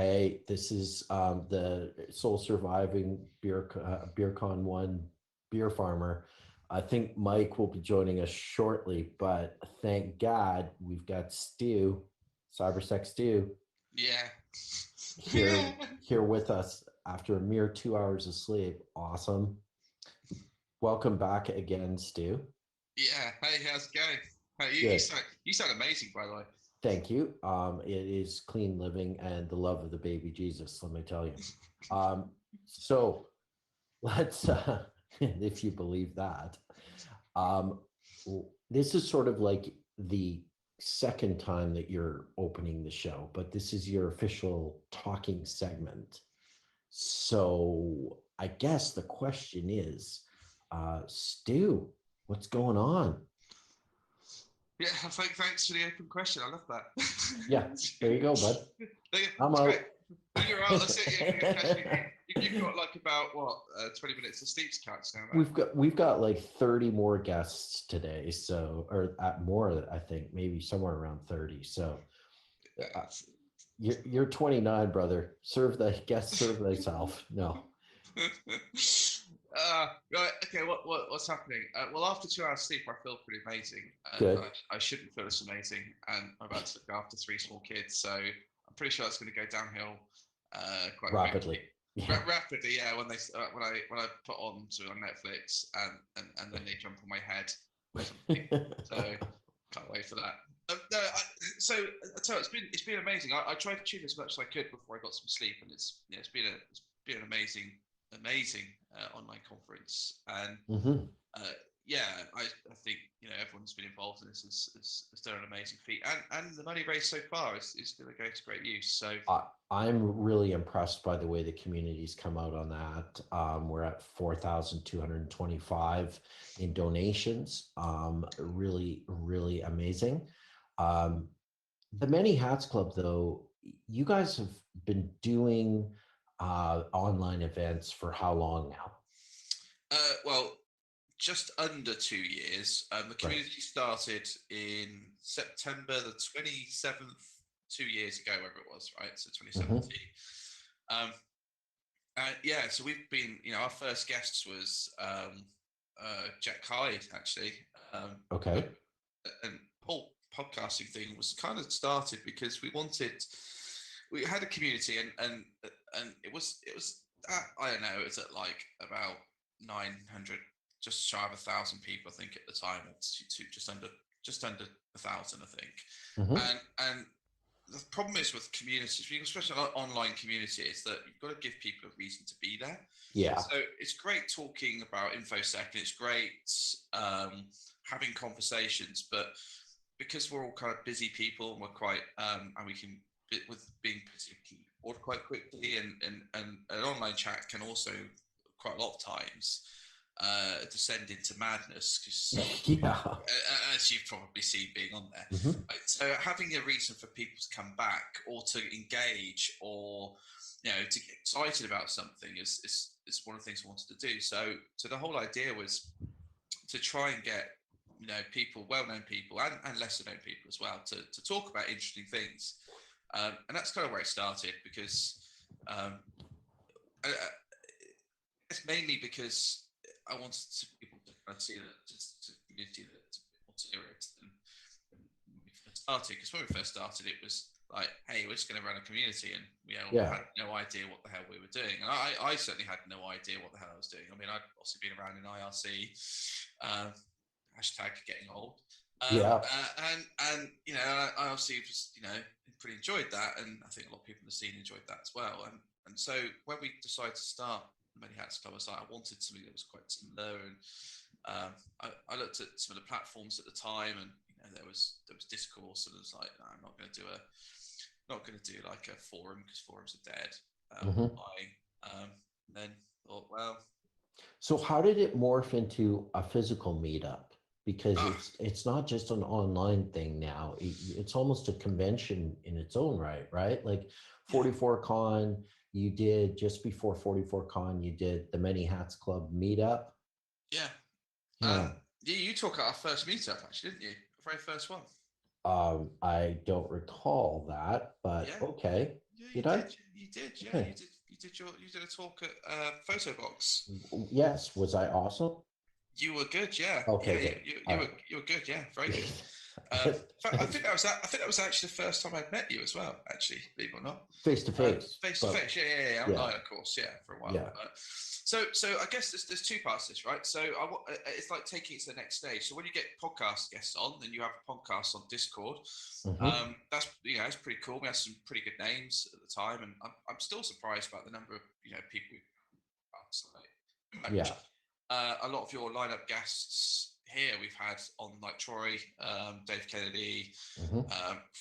Hey, this is the sole surviving BeerCon 1 beer farmer. I think Mike will be joining us shortly, but thank God we've got Stu, Cybersex Stu, Yeah. here here with us after a mere 2 hours of sleep. Awesome. Welcome back again, Stu. Yeah. Hey, how's it going? Hey, Good. you sound amazing, by the way. Thank you. It is clean living and the love of the baby Jesus, let me tell you. Um, so let's if you believe that. um this is sort of like the second time that you're opening the show, but this is your official talking segment. So I guess the question is, Stu, what's going on? Yeah, thanks for the open question. I love that. Yeah, there you go, bud. I'm It's great. out. No, you're out. That's it. You've got like about what 20 minutes of sleep to count now, man. we've got like 30 more guests today, so or at more, I think maybe somewhere around 30. So uh, you're 29, brother. Serve the guest, serve thyself. No, Right. Okay. What's happening? Well, after 2 hours sleep, I feel pretty amazing, and good. I shouldn't feel this amazing. And I'm about to look after three small kids, so I'm pretty sure it's going to go downhill quite quickly. Rapidly. Yeah. Rapidly, yeah. When I put on Netflix and then they jump on my head or something. So can't wait for that. No, so I tell you, it's been amazing. I tried to tune as much as I could before I got some sleep, and it's been an amazing online conference. And Hmm. uh, yeah, I think everyone's been involved in this has done an amazing feat, and the money raised so far is going to go to great use. So I'm really impressed by the way the community's come out on that. We're at 4,225 in donations. Really, really amazing. Um, the Many Hats Club, though, you guys have been doing online events for how long now? well, just under 2 years. The Right. community started in September the 27th, 2 years ago, whatever it was, right? So Hmm. 2017. Um, yeah, so we've been, our first guest was Jack Hyde, actually. Okay. And the whole podcasting thing was kind of started because we had a community, and it was I don't know, it was at like about 900, just shy of 1,000 people, I think, at the time. It's just under 1,000, I think. Hmm. And the problem is with communities, especially online communities, that you've got to give people a reason to be there. Yeah. So it's great talking about infosec, and it's great having conversations, but because we're all kind of busy people, and we're quite and we can, with being busy, we can get bored quite quickly, and an online chat can also quite a lot of times descend into madness, because Yeah. as you've probably seen being on there. Hmm. Right? So having a reason for people to come back or to engage, or to get excited about something is one of the things I wanted to do. So the whole idea was to try and get people, well-known people, and lesser-known people as well, to talk about interesting things, and that's kind of where it started, because um, it's mainly because I wanted people to kind of see that just a community that's a bit more serious than when we first started. Because when we first started, it was like, hey, we're just going to run a community, and we Yeah. had no idea what the hell we were doing. And I certainly had no idea what the hell I was doing. I mean, I'd also been around in IRC, hashtag getting old. Yeah. I obviously was, pretty enjoyed that, and I think a lot of people in the scene enjoyed that as well. And so when we decided to start Many Hats Club, I was like, I wanted something that was quite similar, and I looked at some of the platforms at the time, and there was discourse, and I was like, no, I'm not going to do like a forum, because forums are dead. Hmm. Then thought, well, So how did it morph into a physical meetup? Because ah, it's not just an online thing now. It's almost a convention in its own right, right? Like yeah, 44 Con, you did just before 44 Con, you did the Many Hats Club meetup. yeah. Yeah. You talk at our first meetup, actually, didn't you? The very first one. I don't recall that, but Yeah, okay. you Did I? did. You did. Yeah, Okay. you did a talk at Photo Box. Yes. Was I awesome? You were good, yeah, Okay, good. All right. you were good, yeah, very good. In fact, I think that was actually the first time I'd met you as well. Actually, believe it or not, Face to face. face to But face, yeah, yeah, online, of course, yeah, for a while. yeah. So I guess there's two parts to this, right? So it's like taking it to the next stage. So when you get podcast guests on, then you have a podcast on Discord. Hmm. That's it's pretty cool. We had some pretty good names at the time, and I'm still surprised about the number of people. Yeah. A lot of your lineup guests here we've had on, like Troy, Dave Kennedy, Hmm.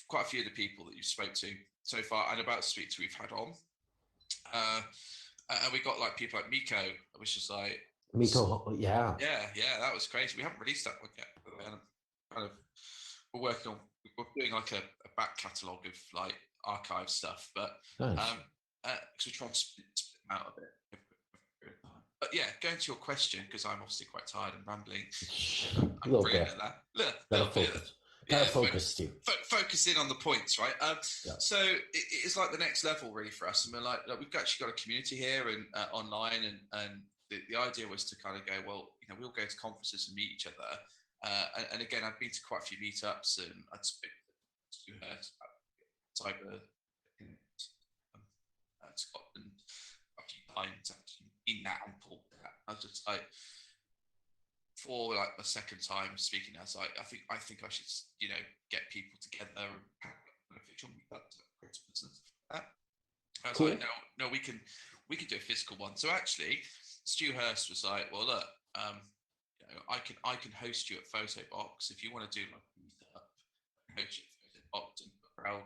quite a few of the people that you spoke to so far and about to speak to we've had on. And we got like people like Miko, which is like Miko, yeah. yeah, that was crazy. We haven't released that one yet, but kind of we're working on we're doing like a back catalogue of like archive stuff, but Nice. because we try and split them out a bit. But yeah, going to your question, because I'm obviously quite tired and rambling. A I'm little brilliant bit. at that. Gotta Little bit. focus. Yeah, Gotta focus, Steve. focus in on the points, right? Yeah. So it's like the next level, really, for us. And we're like we've actually got a community here and online, and the idea was to kind of go, well, we'll go to conferences and meet each other. And again, I've been to quite a few meetups, and I'd speak to cyber in Scotland a few times, actually, in that and pulled that. I was just like, for like the second time speaking, I was like, I think I should get people together and have an official meetup at Christmas and stuff like that. I was Cool. like, no, we can do a physical one. So actually, Stu Hurst was like, well, look, I can host you at Photo Box if you want to do like a meetup. I can host you at Photo Box and crowd.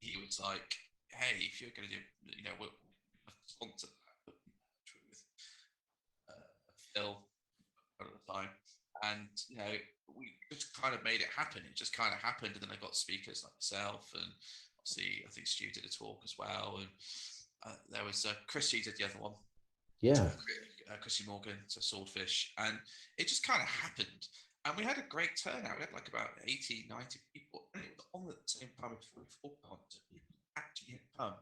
He was like, hey, if you're going to do, we'll sponsor that with Phil at the time, and we just kind of made it happen. It just kind of happened, and then I got speakers like myself, and obviously I think Stu did a talk as well, and there was Chrissy did the other one. Yeah. Chrissy Morgan, so Swordfish, and it just kind of happened. And we had a great turnout. We had like about 80, 90 people. And it was on at the same time as 44Con. So people actually had come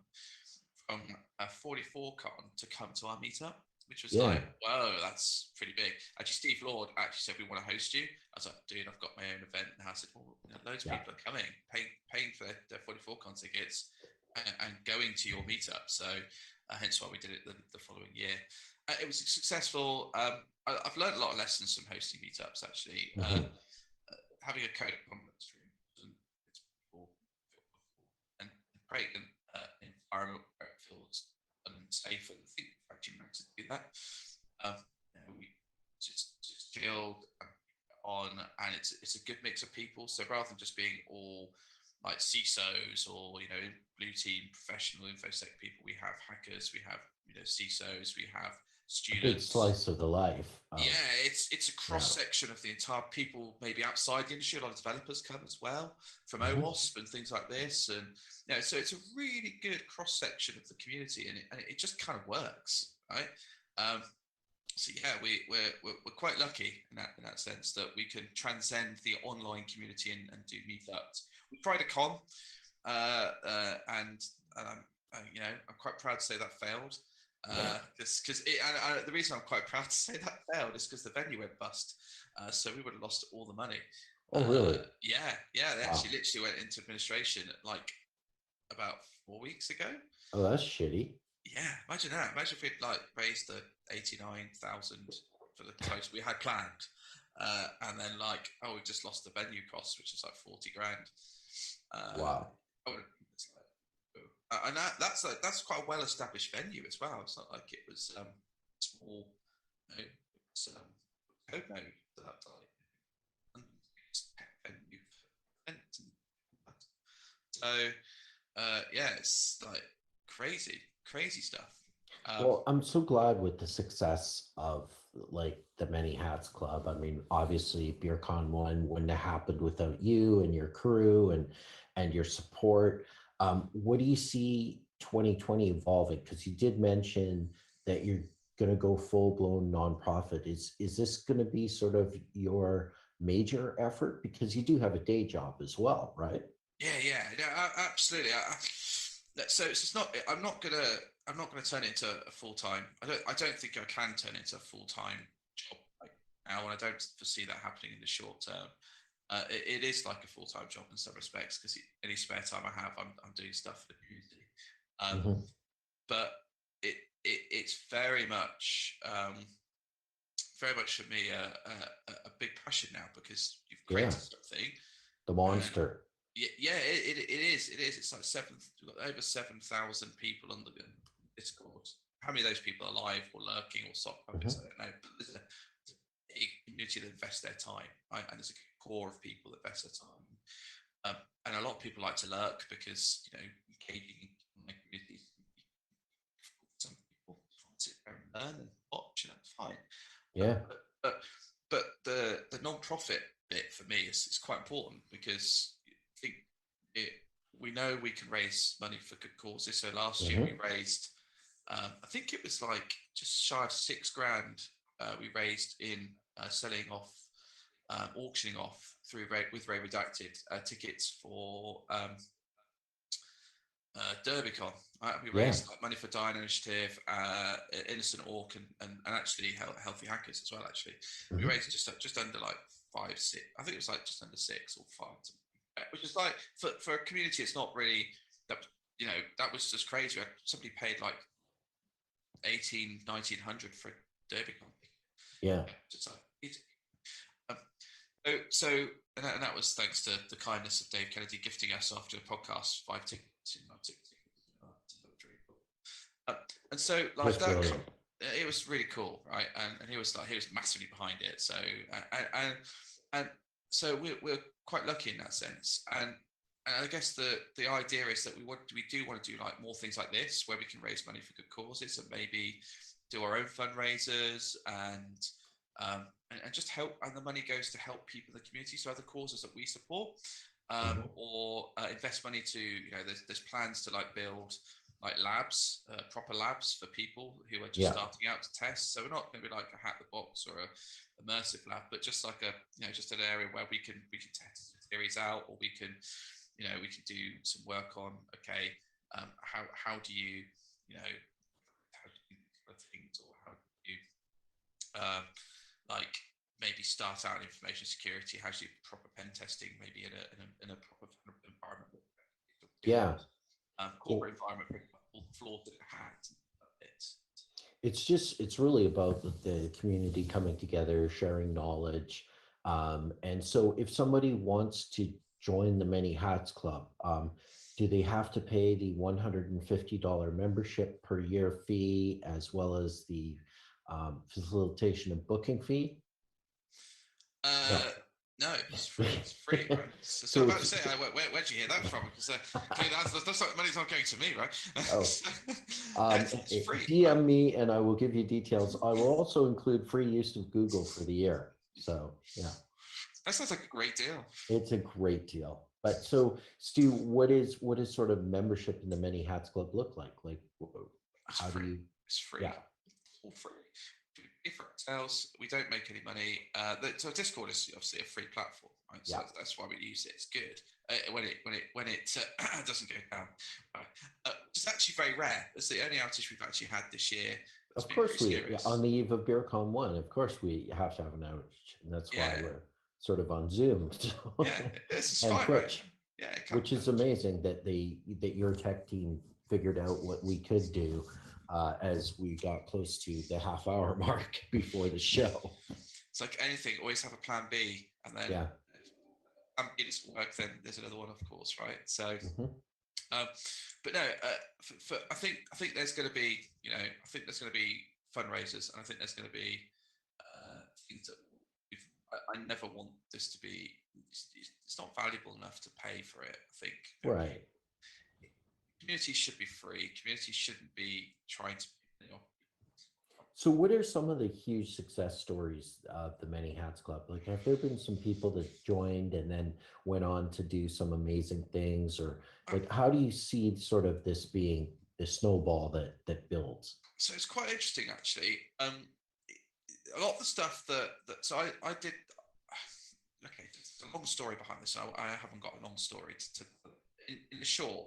from a 44Con to come to our meetup, which was like, whoa, that's pretty big. Actually, Steve Lord actually said, we want to host you. I was like, dude, I've got my own event now. I said, well, loads of people are coming, paying for their 44Con tickets and going to your meetup. So hence why we did it the following year. It was successful. I've learned a lot of lessons from hosting meetups, actually. Having a code of conduct stream and create an environment where it feels safe, and I think we've actually managed to do that. We just chilled on, and it's a good mix of people. So rather than just being all like CISOs or blue team professional infosec people, we have hackers, we have CISOs, we have students. A big slice of the life. It's a cross section of the entire people, maybe outside the industry. A lot of developers come as well from OWASP and things like this, and so it's a really good cross section of the community, and it just kind of works, right? So yeah, we're quite lucky in that sense that we can transcend the online community and do meetups. We tried a con, and I'm quite proud to say that failed. Because the reason I'm quite proud to say that failed is because the venue went bust, so we would have lost all the money. Oh, really? Yeah. They actually literally went into administration like about 4 weeks ago. Oh, that's shitty. Yeah, imagine that. Imagine if we'd like raised the 89,000 for the close we had planned, and then like, we just lost the venue costs, which is like 40 grand. Wow. And that's quite a well-established venue as well. It's not like it was small. It's code mode at that time. And it's venue. So yeah, it's like crazy stuff. Well, I'm so glad with the success of like the Many Hats Club. I mean, obviously BeerCon 1 wouldn't have happened without you and your crew and your support. What do you see 2020 evolving? Because you did mention that you're going to go full-blown nonprofit. Is this going to be sort of your major effort because you do have a day job as well, right? Yeah, absolutely. So it's not. I'm not gonna turn it into a full time. I don't think I can turn it into a full time job right now, and I don't foresee that happening in the short term. It is like a full time job in some respects because any spare time I have, I'm doing stuff for the community. Um, Hmm. but it's very much for me a big passion now because you've created Yeah, something. the And monster. yeah, it is. It is. It's like we've got over 7,000 people on the Discord. How many of those people are live or lurking or sock puppets? I Hmm. don't know. But there's a community that invests their time, right? And there's a core of people that invest their time. And a lot of people like to lurk because engaging in my communities. Some people want to sit there and learn and watch, and that's fine. Um, Yeah. but, but but the non-profit bit for me is quite important because I think it, we know we can raise money for good causes. So last year we Hmm. raised, I think it was like just shy of 6 grand. We raised in selling off, auctioning off through with Ray Redacted tickets for Derbycon. We Yeah. raised like, money for Dying Initiative, Innocent Orc, and actually Healthy Hackers as well. Actually, we Hmm. raised just under like 5, 6. I think it was like just under 6 or 5, which is like for a community, it's not really that. That was just crazy. Somebody paid like 1900 for Derbycon. Yeah. Just like um, so and that was thanks to the kindness of Dave Kennedy gifting us after the podcast 5 tickets. Uh, and so like Just that, brilliant. it was really cool, right? And he was massively behind it. So and so we're quite lucky in that sense. And I guess the idea is that we do want to do like more things like this where we can raise money for good causes and maybe do our own fundraisers and just help. And the money goes to help people in the community, so other causes that we support, Hmm. or invest money to there's plans to like build like labs, proper labs for people who are just Yeah. starting out to test. So we're not going to be like a hack the box or a immersive lab, but just like just an area where we can test theories out, or we can do some work on how do you how do you do things, or how do you um, like maybe start out in information security, how do you do proper pen testing, maybe in a proper environment, Yeah. corporate Well, environment, all the flaws that it has. it's really about the community coming together, sharing knowledge. And so if somebody wants to join the Many Hats Club, do they have to pay the $150 membership per year fee as well as the facilitation and booking fee? Uh, No. no, it's free. It's free, right? So I'm So about to it's say, where'd you hear that from? Because clearly that's not, money's not going to me, right? oh, Yeah, it's free, right? DM me and I will give you details. I will also include free use of Google for the year. So yeah. That sounds like a great deal. It's a great deal. But so, Stu, what is sort of membership in the Many Hats Club look like? Like, It's how do free. you? It's free. Yeah, It's all free. We pay for ourselves. We don't make any money. So Discord is obviously a free platform, right? So yeah. that's why we use it. It's good when it doesn't go down. Right. It's actually very rare. It's the only outage we've actually had this year. It's Of been pretty course, on serious. the eve of BeerCon 1, of course we have to have an outage, and that's why Yeah, we're sort of on Zoom yeah. It's and fine, right? Twitch, Yeah, it can't which is amazing that your tech team figured out what we could do as we got close to the half-hour mark before the show. It's like anything. Always have a plan B, and then Yeah. if plan B doesn't work, then there's another one, of course, right? So. Hmm. Um, but no, I think there's going to be I think there's going to be fundraisers, and I think there's going to be things that I never want this to be. It's not valuable enough to pay for it. I think Right. communities should be free. Communities shouldn't be trying to. So, what are some of the huge success stories of the Many Hats Club? Like, have there been some people that joined and then went on to do some amazing things, or Um, like, how do you see sort of this being the snowball that builds? so it's quite interesting, actually. A lot of the stuff that so I did. a long story behind this. I haven't got a long story in short.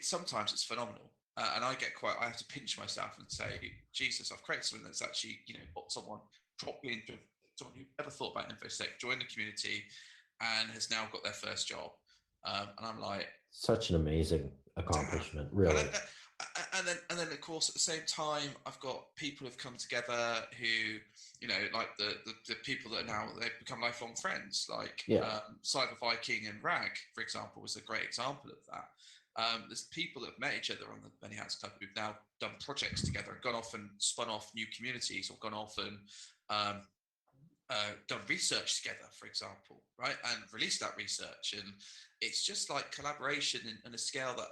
Sometimes it's phenomenal, and I have to pinch myself and say, Jesus, I've created something that's actually got someone properly into someone who never thought about InfoSec, joined the community, and has now got their first job. And I'm like, such an amazing accomplishment, really. And then of course at the same time I've got people who've come together who like the people that are now they've become lifelong friends, like Cyber Viking and Rag, for example, was a great example of that. There's people that have met each other on the Many Hats Club who've now done projects together and gone off and spun off new communities, or gone off and done research together, for example, right, and released that research. And it's just like collaboration in a scale that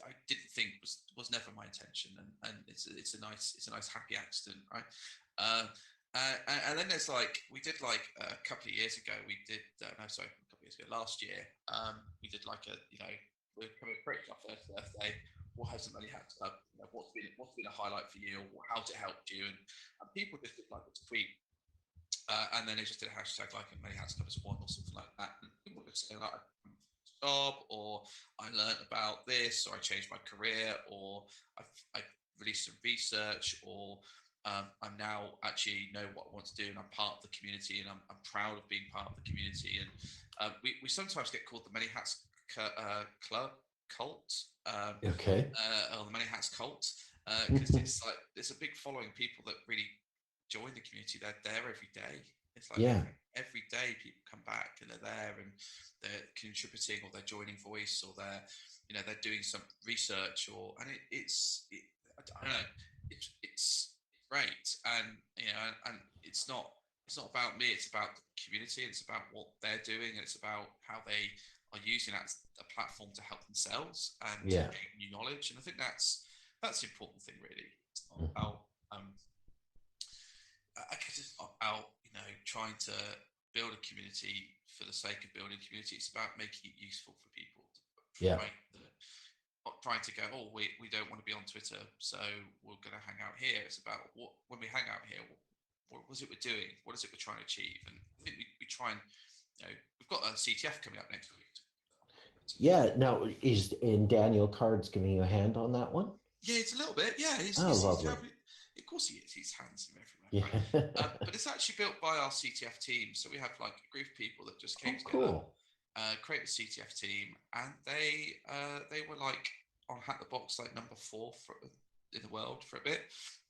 I didn't think was never my intention, and it's a nice happy accident, right? And then there's like we did like a couple of years ago. We did a couple of years ago, last year. We did like we're coming approaching our first birthday. What has the Money Hats Club? What's been a highlight for you, or how's it helped you? And people just did like a tweet. And then they just did a hashtag like Many Hats Club as one, or something like that. And people would say like, job, or I learned about this, or I changed my career, or I've released some research, or I'm now actually know what I want to do, and I'm part of the community, and I'm proud of being part of the community. And we sometimes get called the Many Hats Club cult, Okay. or the Many Hats cult, because it's like there's a big following of people that really join the community. They're there every day. It's like every day people come back and they're there and they're contributing, or they're joining voice, or they're doing some research, or and I don't know, it's great. And and it's not about me, it's about the community, and it's about what they're doing, and it's about how they are using that as a platform to help themselves and to gain new knowledge. And I think that's the important thing, really. It's not about I guess it's not about trying to build a community for the sake of building a community. It's about making it useful for people. Not trying to go, oh, we don't want to be on Twitter, so we're going to hang out here. It's about when we hang out here, what was it we're doing? What is it we're trying to achieve? And I think we try and we've got a CTF coming up next week. Yeah. Now, is Daniel Card's giving you a hand on that one? Yeah, it's a little bit. Yeah, he's lovely. Of course he is. He's handsome everywhere. Yeah. Right? But it's actually built by our CTF team. So we have like a group of people that just came together, created a CTF team, and they were like on Hack the Box, like number 4 in the world for a bit.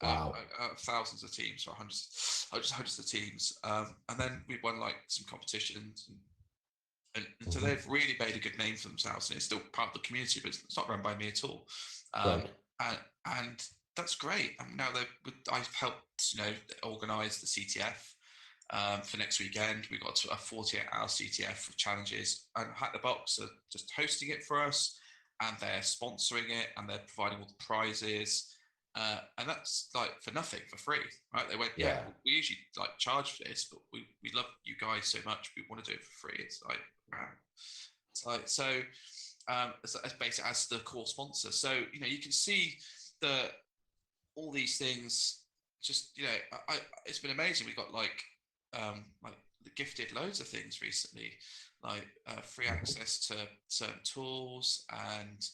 Wow. Thousands of teams, or hundreds of teams, and then we won like some competitions. And so they've really made a good name for themselves, and it's still part of the community, but it's not run by me at all. And that's great. And now I've helped organise the CTF for next weekend. We've got a 48-hour CTF with challenges, and Hack the Box are just hosting it for us, and they're sponsoring it, and they're providing all the prizes. And that's like for nothing, for free, right? They went, we usually like charge for this, but we love you guys so much, we want to do it for free. It's like so as basically as the core sponsor. So you can see that all these things just it's been amazing. We got like gifted loads of things recently, like free access to certain tools and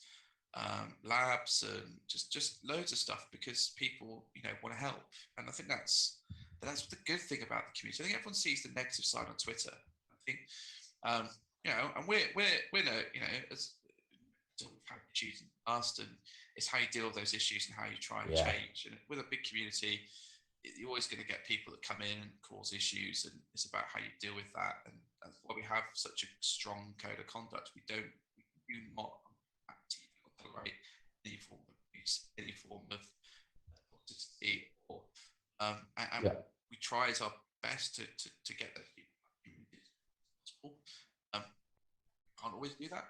labs, and just loads of stuff, because people want to help. And I think that's the good thing about the community. I think everyone sees the negative side on Twitter. I think and we're no as we've had issues in the past, and it's how you deal with those issues and how you try and change. And with a big community, you're always going to get people that come in and cause issues, and it's about how you deal with that. And that's why we have such a strong code of conduct. We do not tolerate any form of abuse, any form of toxicity, or and we try as our best to get those people as possible. Can't always do that.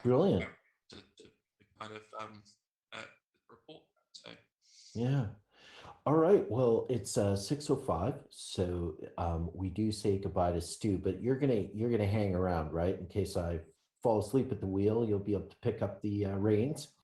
Brilliant. To kind of report that. So yeah. All right. Well, it's 6:05, so we do say goodbye to Stu, but you're gonna hang around, right? In case I fall asleep at the wheel, you'll be able to pick up the reins.